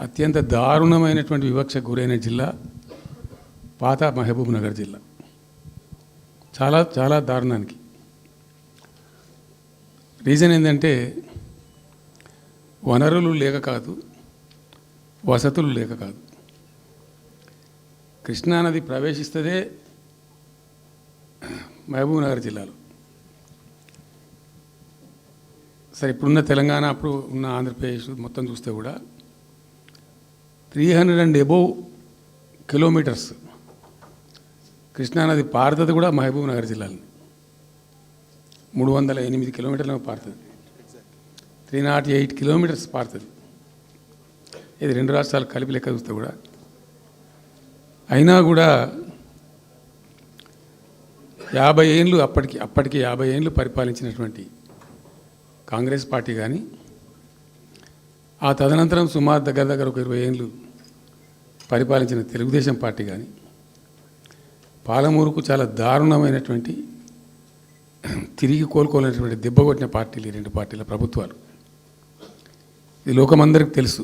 అత్యంత దారుణమైనటువంటి వివక్షకు గురైన జిల్లా పాత మహబూబ్ నగర్ జిల్లా. చాలా చాలా దారుణానికి. రీజన్ ఏంటంటే వనరులు లేక కాదు, వసతులు లేక కాదు. కృష్ణానది ప్రవేశిస్తదే మహబూబ్ నగర్ జిల్లాలో. సరే, ఇప్పుడున్న తెలంగాణ, అప్పుడు ఉన్న ఆంధ్రప్రదేశ్ మొత్తం చూస్తే కూడా 300 and above కిలోమీటర్స్ కృష్ణానది పారుతుంది కూడా మహబూబ్ నగర్ జిల్లాలో. 308 కిలోమీటర్లు పారుతుంది, 308 కిలోమీటర్స్ పారుతుంది. ఇది 2 రాష్ట్రాలు కలిపి లెక్క చూస్తే కూడా. అయినా కూడా 50 ఏళ్ళు అప్పటికి 50 ఏళ్ళు పరిపాలించినటువంటి కాంగ్రెస్ పార్టీ కానీ, ఆ తదనంతరం సుమారు దగ్గర ఒక 20 ఏళ్ళు పరిపాలించిన తెలుగుదేశం పార్టీ కానీ, పాలమూరుకు చాలా దారుణమైనటువంటి తిరిగి కోలుకోలేనటువంటి దెబ్బ కొట్టిన పార్టీలు ఈ 2 పార్టీల ప్రభుత్వాలు. ఇది లోకమందరికి తెలుసు.